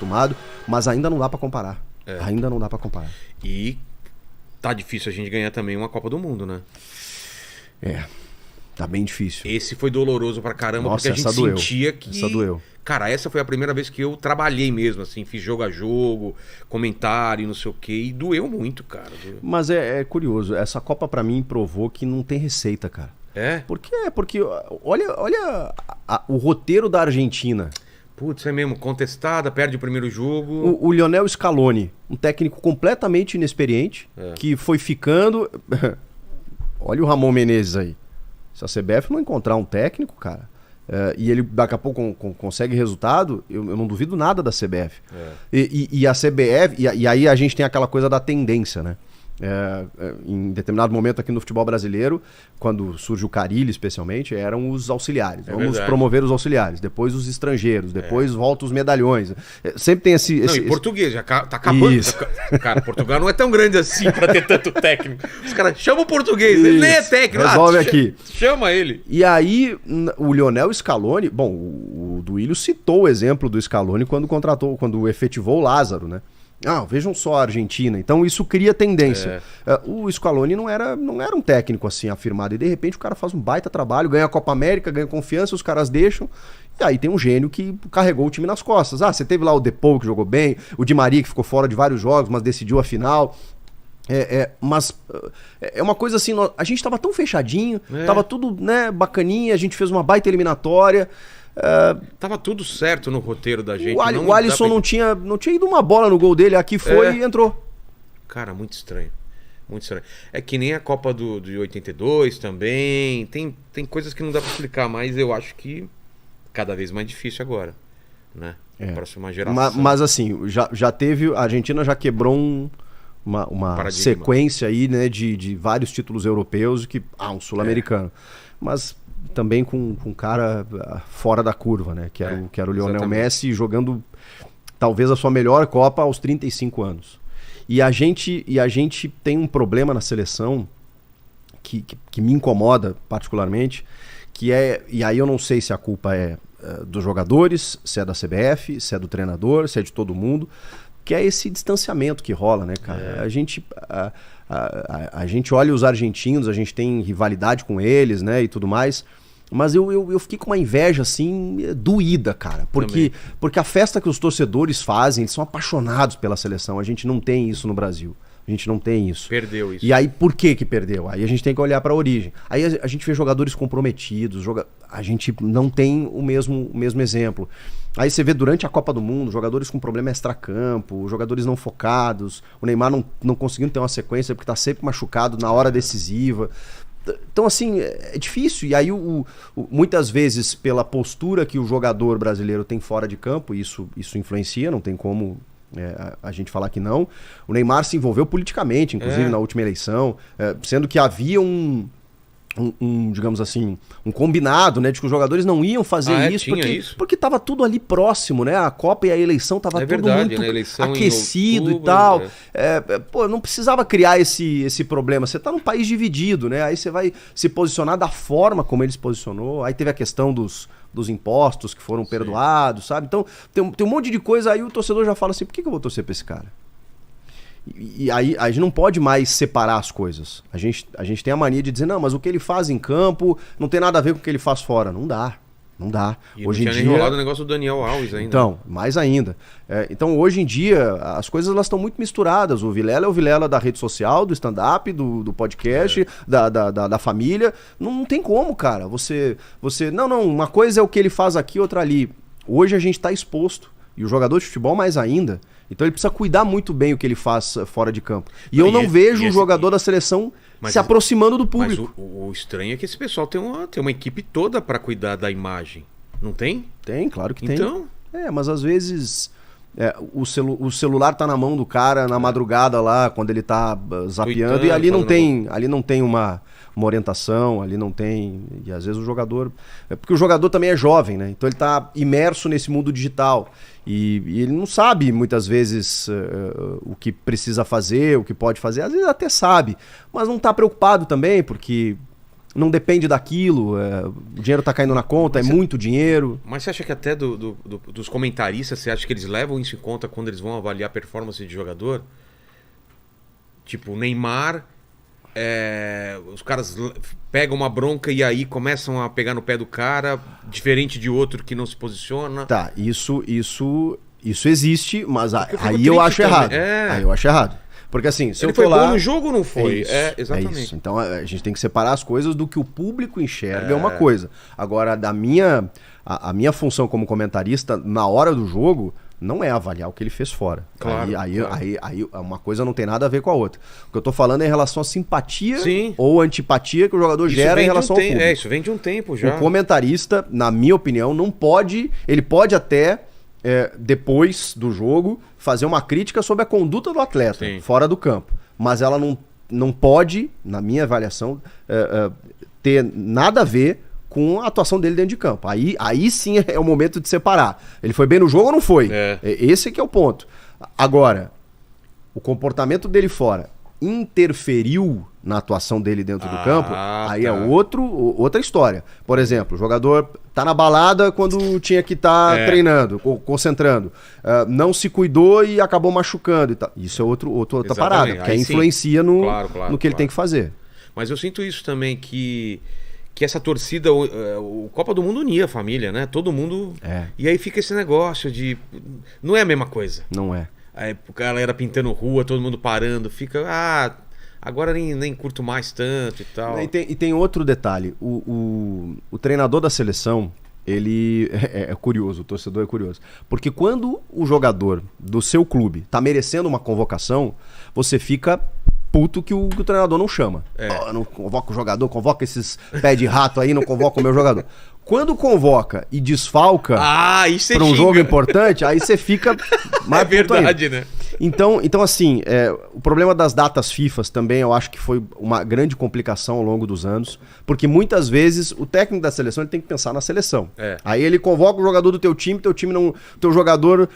acostumado, mas ainda não dá pra comparar. Ainda não dá pra comparar. E tá difícil a gente ganhar também uma Copa do Mundo, né? Tá bem difícil. Esse foi doloroso pra caramba, Nossa, porque a gente sentia que... Essa doeu. Cara, essa foi a primeira vez que eu trabalhei mesmo, assim, fiz jogo a jogo, comentário, não sei o quê, e doeu muito, cara. Mas é curioso, essa Copa pra mim provou que não tem receita, cara. Porque olha o roteiro da Argentina. Putz, é mesmo, contestada, perde o primeiro jogo. O Lionel Scaloni, um técnico completamente inexperiente, que foi ficando... Olha o Ramon Menezes aí. Se a CBF não encontrar um técnico, cara, e ele daqui a pouco consegue resultado, eu não duvido nada da CBF. E a CBF, e aí a gente tem aquela coisa da tendência, né? Em determinado momento aqui no futebol brasileiro, quando surge o Carille especialmente, eram os auxiliares. Vamos promover os auxiliares, depois os estrangeiros, depois volta os medalhões. Sempre tem esse... Não, e português, já tá acabando. Cara, Portugal não é tão grande assim pra ter tanto técnico. Os caras chamam o português, ele nem é técnico. Resolve aqui. Chama ele. E aí, o Lionel Scaloni... Bom, o Duílio citou o exemplo do Scaloni quando efetivou o Lázaro, né? Vejam só a Argentina. Então isso cria tendência. O Scaloni não era um técnico assim afirmado. E de repente o cara faz um baita trabalho, ganha a Copa América, ganha confiança, os caras deixam. E aí tem um gênio que carregou o time nas costas. Você teve lá o Depou que jogou bem, o Di Maria que ficou fora de vários jogos, mas decidiu a final. Mas é uma coisa assim, a gente tava tão fechadinho, tava tudo, né, bacaninha, a gente fez uma baita eliminatória. Tava tudo certo no roteiro da gente. O Alisson não tinha ido uma bola no gol dele, aqui foi e entrou. Cara, muito estranho. Muito estranho. É que nem a Copa de 82 também. Tem coisas que não dá pra explicar, mas eu acho que cada vez mais difícil agora, né? Próxima geração. Mas assim, já teve... A Argentina já quebrou uma sequência aí, né, de vários títulos europeus, um sul-americano. Mas... também com um cara fora da curva, né? Que era o Lionel Messi jogando talvez a sua melhor Copa aos 35 anos. E a gente tem um problema na seleção que me incomoda particularmente, e aí eu não sei se a culpa é dos jogadores, se é da CBF, se é do treinador, se é de todo mundo, que é esse distanciamento que rola, né, cara? A gente olha os argentinos, a gente tem rivalidade com eles, né, e tudo mais, mas eu fiquei com uma inveja, assim, doída, cara, porque a festa que os torcedores fazem, eles são apaixonados pela seleção, a gente não tem isso no Brasil. A gente não tem isso. Perdeu isso. E aí, por que perdeu? Aí a gente tem que olhar para a origem. Aí a gente vê jogadores comprometidos, a gente não tem o mesmo exemplo. Aí você vê durante a Copa do Mundo, jogadores com problema extracampo, jogadores não focados, o Neymar não conseguindo ter uma sequência porque tá sempre machucado na hora decisiva. Então, assim, é difícil. E aí, muitas vezes, pela postura que o jogador brasileiro tem fora de campo, isso influencia, não tem como... a gente falar que não. O Neymar se envolveu politicamente, inclusive na última eleição, sendo que havia digamos assim, um combinado, né, de que os jogadores não iam fazer isso, porque estava tudo ali próximo, né? A Copa e a eleição estava tudo verdade, muito né? Eleição aquecido em outubro, e tal. Não precisava criar esse problema. Você está num país dividido, né? Aí você vai se posicionar da forma como ele se posicionou. Aí teve a questão dos impostos que foram perdoados, sabe? Então tem um monte de coisa, aí o torcedor já fala assim, por que eu vou torcer pra esse cara? E aí a gente não pode mais separar as coisas. A gente tem a mania de dizer, não, mas o que ele faz em campo não tem nada a ver com o que ele faz fora. Não dá. E hoje não tinha nem rolado o negócio do Daniel Alves ainda. Então, mais ainda. Então, hoje em dia, as coisas elas estão muito misturadas. O Vilela é o Vilela da rede social, do stand-up, do podcast, da família. Não tem como, cara. Você... Não, uma coisa é o que ele faz aqui, outra ali. Hoje a gente está exposto. E o jogador de futebol mais ainda. Então ele precisa cuidar muito bem o que ele faz fora de campo. E eu não vejo o jogador da seleção se aproximando do público. Mas o estranho é que esse pessoal tem uma equipe toda para cuidar da imagem. Não tem? Tem, claro que tem. Então? Mas às vezes o celular tá na mão do cara na madrugada lá, quando ele tá zapeando, Tuitando, e ali não tem uma orientação, ali não tem... E às vezes o jogador... porque o jogador também é jovem, né? Então ele tá imerso nesse mundo digital. E ele não sabe, muitas vezes, o que precisa fazer, o que pode fazer. Às vezes até sabe, mas não tá preocupado também, porque não depende daquilo, o dinheiro tá caindo na conta, é muito dinheiro. Mas você acha que até dos comentaristas, você acha que eles levam isso em conta quando eles vão avaliar a performance de jogador? Tipo, o Neymar, os caras pegam uma bronca e aí começam a pegar no pé do cara, diferente de outro que não se posiciona. Tá, isso existe, mas aí eu acho errado. Aí eu acho errado. Porque assim, se ele eu for foi lá... bom no jogo ou não foi? Isso, exatamente. É isso. Então a gente tem que separar as coisas do que o público enxerga, é uma coisa. Agora, a minha função como comentarista, na hora do jogo, não é avaliar o que ele fez fora. Claro, aí uma coisa não tem nada a ver com a outra. O que eu tô falando é em relação à simpatia Sim. ou antipatia que o jogador gera em relação ao público. Isso vem de um tempo já. O comentarista, na minha opinião, não pode... Ele pode até... depois do jogo, fazer uma crítica sobre a conduta do atleta, Sim. fora do campo. Mas ela não pode, na minha avaliação, ter nada a ver com a atuação dele dentro de campo. Aí sim é o momento de separar. Ele foi bem no jogo ou não foi? Esse que é o ponto. Agora, o comportamento dele fora interferiu na atuação dele dentro do campo, aí é outra história. Por exemplo, o jogador tá na balada quando tinha que estar treinando, concentrando. Não se cuidou e acabou machucando e tal. Isso é outra parada, que influencia no que ele tem que fazer. Mas eu sinto isso também, que essa torcida, o Copa do Mundo unia a família, né? Todo mundo... E aí fica esse negócio de... Não é a mesma coisa. Não é. Aí o cara era pintando rua, todo mundo parando, fica... agora nem curto mais tanto e tal. E tem outro detalhe. O treinador da seleção, ele é curioso, o torcedor é curioso. Porque quando o jogador do seu clube tá merecendo uma convocação, você fica puto que o treinador não chama. Não convoca o jogador, convoca esses pé de rato aí, não convoca o meu jogador. Quando convoca e desfalca para um jogo importante, aí você fica mais verdade, né? Então assim, o problema das datas FIFA também eu acho que foi uma grande complicação ao longo dos anos, porque muitas vezes o técnico da seleção ele tem que pensar na seleção. Aí ele convoca o jogador do teu time não, teu jogador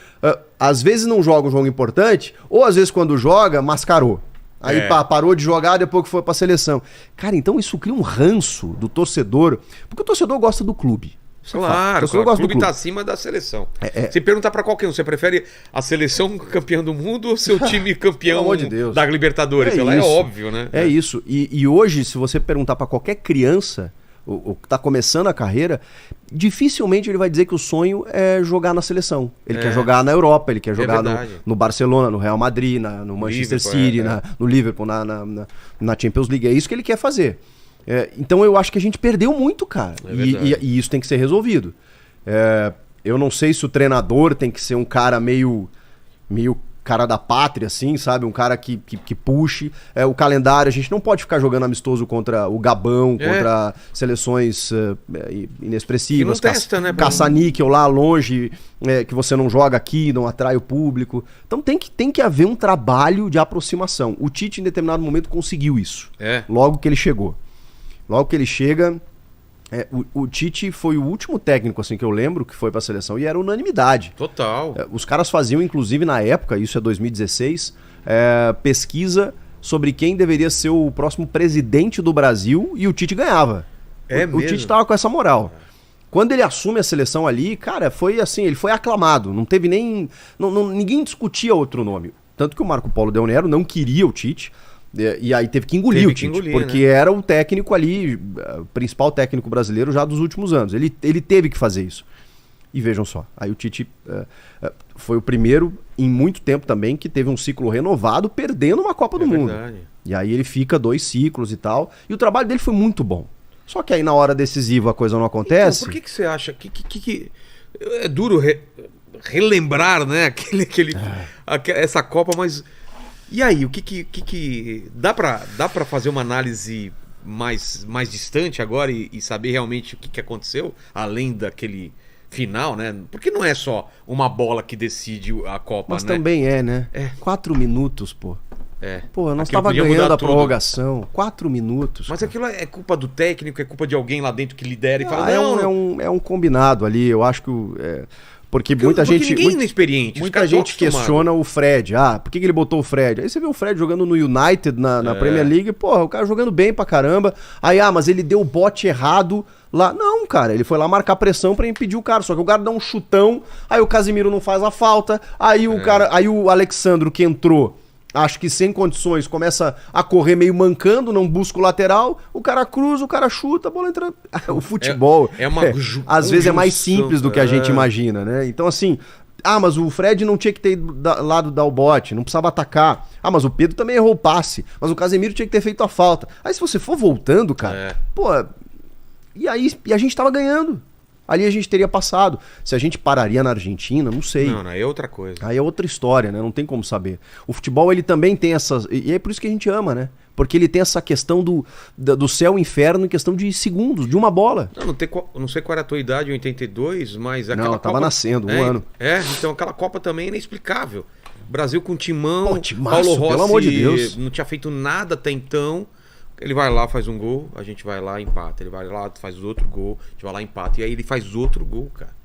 às vezes não joga um jogo importante, ou às vezes quando joga, mascarou. Aí parou de jogar depois que foi pra seleção. Cara, então isso cria um ranço do torcedor, porque o torcedor gosta do clube. Claro, o clube tá acima da seleção. Se perguntar pra qualquer um, você prefere a seleção campeã do mundo ou seu time campeão da Libertadores? É óbvio, né? É isso. E hoje, se você perguntar pra qualquer criança, o que tá começando a carreira, dificilmente ele vai dizer que o sonho é jogar na seleção. Ele quer jogar na Europa, ele quer jogar no Barcelona, no Real Madrid, no Manchester City, no Liverpool, na Champions League. É isso que ele quer fazer. Então eu acho que a gente perdeu muito, cara. E isso tem que ser resolvido. Eu não sei se o treinador tem que ser um cara meio cara da pátria, assim, sabe? Um cara que puxe. O calendário, a gente não pode ficar jogando amistoso contra o Gabão, contra seleções inexpressivas. Que não testa, né? Caça-níquel lá longe, que você não joga aqui, não atrai o público. Então tem que haver um trabalho de aproximação. O Tite, em determinado momento, conseguiu isso. Logo que ele chegou. Logo que ele chega... o Tite foi o último técnico assim que eu lembro que foi pra seleção e era unanimidade. Total. Os caras faziam, inclusive na época, isso é 2016, pesquisa sobre quem deveria ser o próximo presidente do Brasil e o Tite ganhava. O Tite tava com essa moral. Quando ele assume a seleção ali, cara, foi assim, ele foi aclamado. Não teve nem... ninguém discutia outro nome. Tanto que o Marco Polo Del Nero não queria o Tite. E aí teve que engolir o Tite, porque era o técnico ali, o principal técnico brasileiro já dos últimos anos. Ele teve que fazer isso. E vejam só, aí o Tite foi o primeiro em muito tempo também que teve um ciclo renovado perdendo uma Copa do Mundo. E aí ele fica 2 ciclos e tal, e o trabalho dele foi muito bom. Só que aí na hora decisiva a coisa não acontece. Então, por que você acha que é duro relembrar, né, essa Copa, mas... E aí, o que dá pra fazer uma análise mais distante agora e saber realmente o que aconteceu, além daquele final, né? Porque não é só uma bola que decide a Copa, mas né? Também né? 4 minutos, pô. Pô, nós Aquilo tava podia ganhando mudar a tudo. prorrogação, 4 minutos. Mas aquilo é culpa do técnico, é culpa de alguém lá dentro que lidera e fala, é um combinado ali, eu acho que... Porque muita porque gente... ninguém é inexperiente. Muita gente questiona o Fred. Por que ele botou o Fred? Aí você vê o Fred jogando no United, na Premier League, porra, o cara jogando bem pra caramba. Aí, mas ele deu o bote errado lá. Não, cara, ele foi lá marcar pressão pra impedir o cara. Só que o cara dá um chutão, aí o Casemiro não faz a falta, aí o Alexandro que entrou, acho que sem condições, começa a correr meio mancando, não busca o lateral, o cara cruza, o cara chuta, a bola entra. O futebol, às vezes é mais simples do que a gente imagina, né? Então, assim, mas o Fred não tinha que ter ido lado dar o bote, não precisava atacar. Mas o Pedro também errou o passe, mas o Casemiro tinha que ter feito a falta. Aí se você for voltando, cara, e a gente tava ganhando. Ali a gente teria passado. Se a gente pararia na Argentina, não sei. Não, aí é outra coisa. Aí é outra história, né? Não tem como saber. O futebol, ele também tem essas... E é por isso que a gente ama, né? Porque ele tem essa questão do céu e inferno em questão de segundos, de uma bola. Não sei qual era a tua idade, 82, mas aquela Não, tava nascendo, um ano. Então aquela Copa também é inexplicável. Brasil com timão, timaço, Paulo Rossi pelo amor de Deus. não tinha feito nada até então. Ele vai lá, faz um gol, a gente vai lá, empata. Ele vai lá, faz outro gol, a gente vai lá, empata. E aí ele faz outro gol, cara.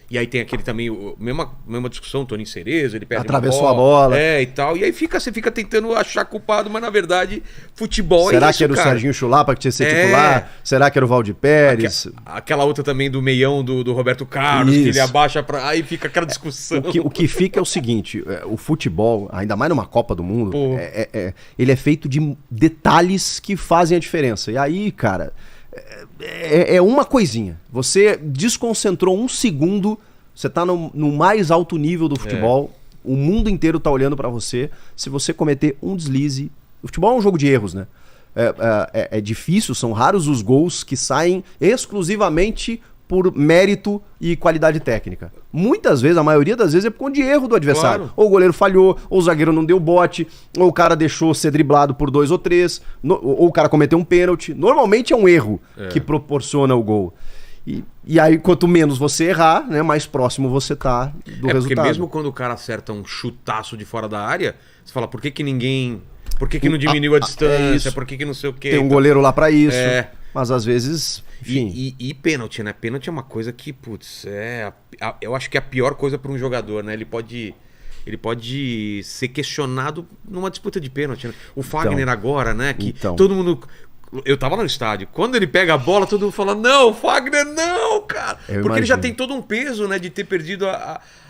E aí tem aquele também, mesma discussão, Toninho Cerezo, ele perde atravessou a bola. E tal. E aí você fica tentando achar culpado, mas na verdade, futebol Será é isso, que era o Serginho Chulapa que tinha que ser titular? Será que era o Valdir Pérez? Aquela outra também do meião do Roberto Carlos, que ele abaixa pra... Aí fica aquela discussão. O que fica é o seguinte, o futebol, ainda mais numa Copa do Mundo, ele é feito de detalhes que fazem a diferença. E aí, cara... É uma coisinha. Você desconcentrou um segundo, você tá no mais alto nível do futebol, o mundo inteiro tá olhando pra você. Se você cometer um deslize... O futebol é um jogo de erros, né? É difícil, são raros os gols que saem exclusivamente por mérito e qualidade técnica. Muitas vezes, a maioria das vezes, é por conta de erro do adversário. Claro. Ou o goleiro falhou, ou o zagueiro não deu bote, ou o cara deixou ser driblado por 2 ou 3, ou o cara cometeu um pênalti. Normalmente é um erro que proporciona o gol. E aí, quanto menos você errar, né, mais próximo você tá do resultado. Porque mesmo quando o cara acerta um chutaço de fora da área, você fala, por que ninguém... Por que não diminuiu a distância? Por que não sei o quê? Tem um goleiro lá pra isso. Mas às vezes... Enfim. E pênalti, né? Pênalti é uma coisa que, putz, eu acho que é a pior coisa para um jogador, né? Ele pode ser questionado numa disputa de pênalti, né? O Fagner agora, né? Que todo mundo... Eu tava no estádio. Quando ele pega a bola, todo mundo fala, não, Fagner não, cara. Porque ele já tem todo um peso, né? De ter perdido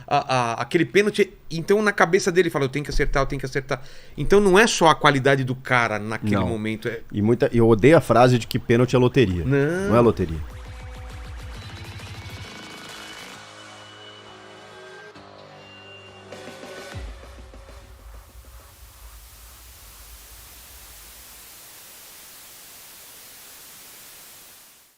aquele pênalti. Então na cabeça dele ele fala, eu tenho que acertar. Então não é só a qualidade do cara naquele momento. Eu odeio a frase de que pênalti é loteria. Não é loteria.